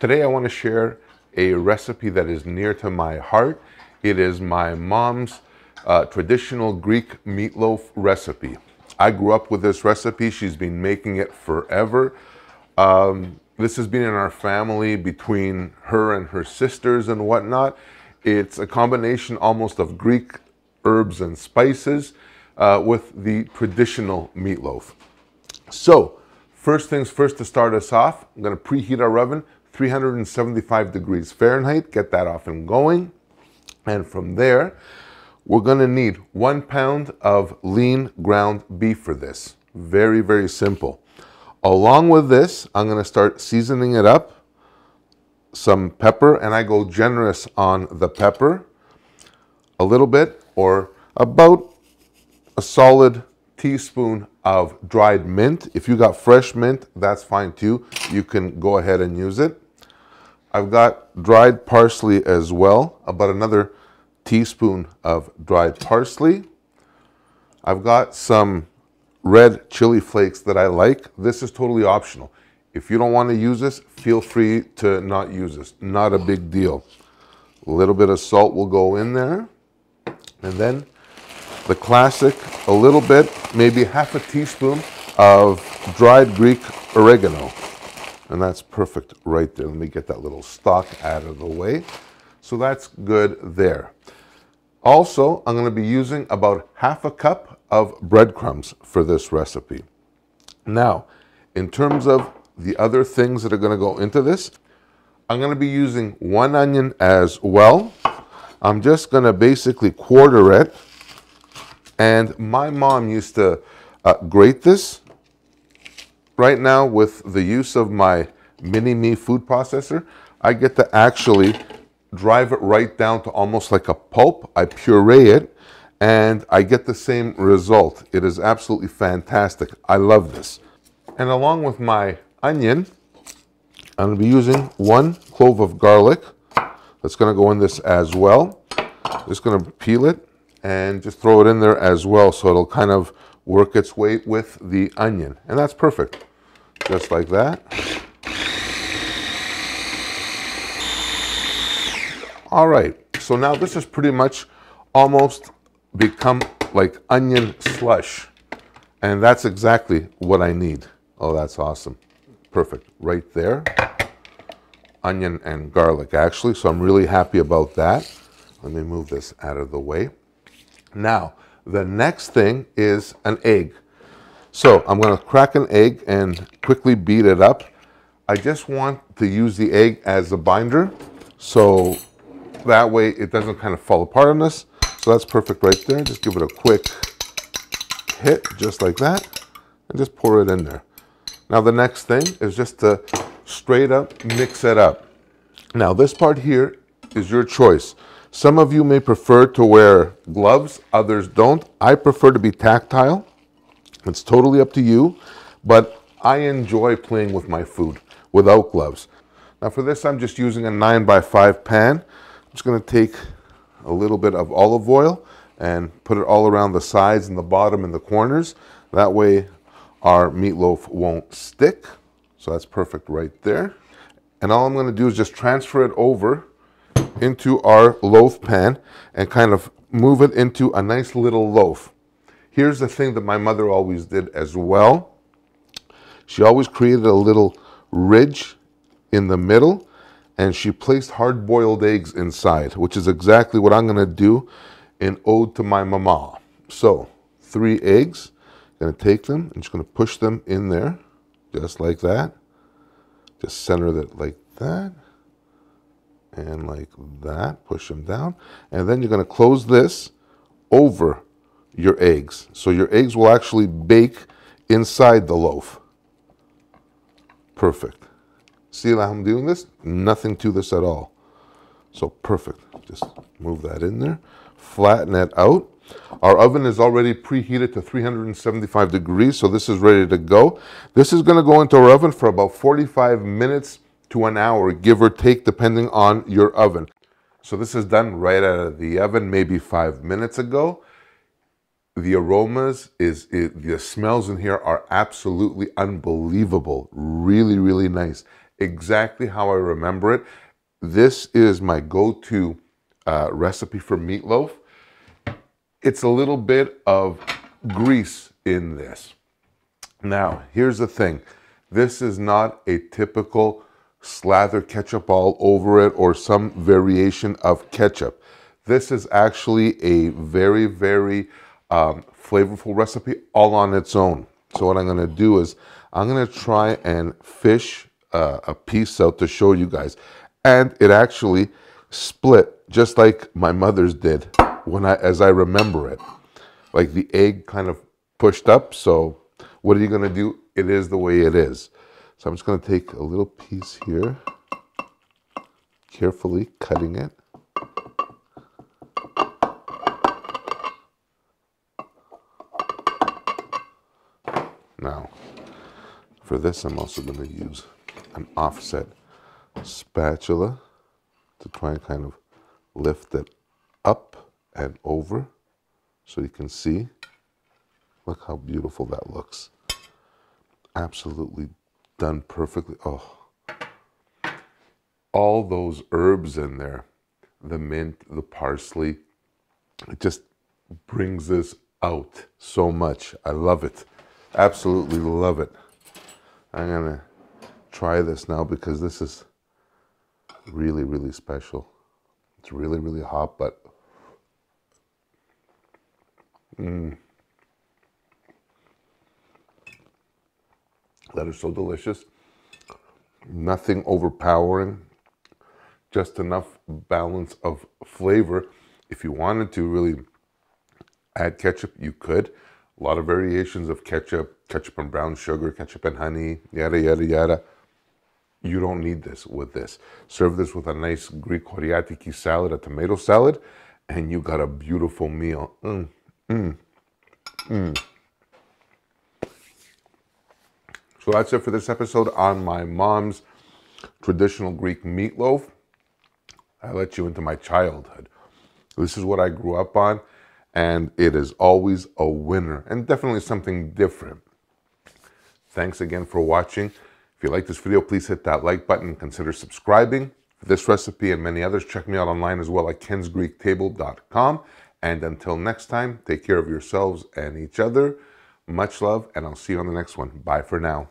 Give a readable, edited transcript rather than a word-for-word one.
Today I want to share a recipe that is near to my heart. It is my mom's traditional Greek meatloaf recipe. I grew up with this recipe. She's been making it forever. This has been in our family between her and her sisters and whatnot. It's a combination almost of Greek herbs and spices with the traditional meatloaf. So, first things first, to start us off, I'm going to preheat our oven, 375 degrees Fahrenheit, get that off and going. And from there, we're going to need 1 pound of lean ground beef for this. Very, very simple. Along with this, I'm going to start seasoning it up. Some pepper, and I go generous on the pepper. A little bit, or about a solid teaspoon of dried mint. If you got fresh mint, that's fine too. You can go ahead and use it. I've got dried parsley as well, about another teaspoon of dried parsley. I've got some red chili flakes that I like. This is totally optional. If you don't want to use this, feel free to not use this. Not a big deal. A little bit of salt will go in there. And then the classic, a little bit, maybe half a teaspoon of dried Greek oregano. And that's perfect right there. Let me get that little stalk out of the way. So that's good there. Also, I'm going to be using about half a cup of breadcrumbs for this recipe. Now, in terms of the other things that are going to go into this, I'm going to be using 1 onion as well. I'm just going to basically quarter it. And my mom used to grate this. Right now, with the use of my Mini-Me food processor, I get to actually drive it right down to almost like a pulp. I puree it, and I get the same result. It is absolutely fantastic. I love this. And along with my onion, I'm going to be using 1 clove of garlic. That's going to go in this as well. Just going to peel it and just throw it in there as well, so it'll kind of work its way with the onion. And that's perfect. Just like that. All right, so now this has pretty much almost become like onion slush. And that's exactly what I need. Oh, that's awesome. Perfect, right there. Onion and garlic, actually, so I'm really happy about that. Let me move this out of the way. Now, the next thing is an egg. So I'm going to crack an egg and quickly beat it up. I just want to use the egg as a binder, so that way it doesn't kind of fall apart on us. So that's perfect right there. Just give it a quick hit, just like that, and just pour it in there. Now the next thing is just to straight up mix it up. Now this part here is your choice. Some of you may prefer to wear gloves, others don't. I prefer to be tactile. It's totally up to you, but I enjoy playing with my food without gloves. Now for this, I'm just using a 9x5 pan. I'm just going to take a little bit of olive oil and put it all around the sides and the bottom and the corners. That way our meatloaf won't stick. So that's perfect right there. And all I'm going to do is just transfer it over into our loaf pan and kind of move it into a nice little loaf. Here's the thing that my mother always did as well. She always created a little ridge in the middle, and she placed hard-boiled eggs inside, which is exactly what I'm going to do in Ode to My Mama. So 3 eggs, I'm going to take them, I'm just going to push them in there, just like that. Just center it like that. And like that, push them down. And then you're going to close this over your eggs. So your eggs will actually bake inside the loaf. Perfect. See how I'm doing this? Nothing to this at all. So perfect. Just move that in there. Flatten it out. Our oven is already preheated to 375 degrees, so this is ready to go. This is going to go into our oven for about 45 minutes to an hour, give or take, depending on your oven. So this is done right out of the oven, maybe 5 minutes ago. The aromas, the smells in here are absolutely unbelievable. Really, really nice. exactly how I remember it. This is my go-to recipe for meatloaf. It's a little bit of grease in this. Now, here's the thing. This is not a typical slather ketchup all over it or some variation of ketchup. This is actually a very, very flavorful recipe all on its own. So what I'm going to do is I'm going to try and fish a piece out to show you guys. And it actually split just like my mother's did as I remember it. Like the egg kind of pushed up. So what are you going to do? It is the way it is. So I'm just going to take a little piece here, carefully cutting it. Now, for this, I'm also going to use an offset spatula to try and kind of lift it up and over so you can see. Look how beautiful that looks. Absolutely done perfectly. Oh, all those herbs in there, the mint, the parsley, it just brings this out so much. I love it. Absolutely love it. I'm gonna try this now because this is really, really special. It's really, really hot, but that is so delicious. Nothing overpowering, just enough balance of flavor. If you wanted to really add ketchup, you could. A lot of variations of ketchup, ketchup and brown sugar, ketchup and honey, yada, yada, yada. You don't need this with this. Serve this with a nice Greek choriatiki salad, a tomato salad, and you got a beautiful meal. So that's it for this episode on my mom's traditional Greek meatloaf. I let you into my childhood. This is what I grew up on, and it is always a winner and definitely something different. Thanks again for watching. If you like this video, please hit that like button and consider subscribing. For this recipe and many others, check me out online as well at kensgreektable.com. And until next time, take care of yourselves and each other. Much love, and I'll see you on the next one. Bye for now.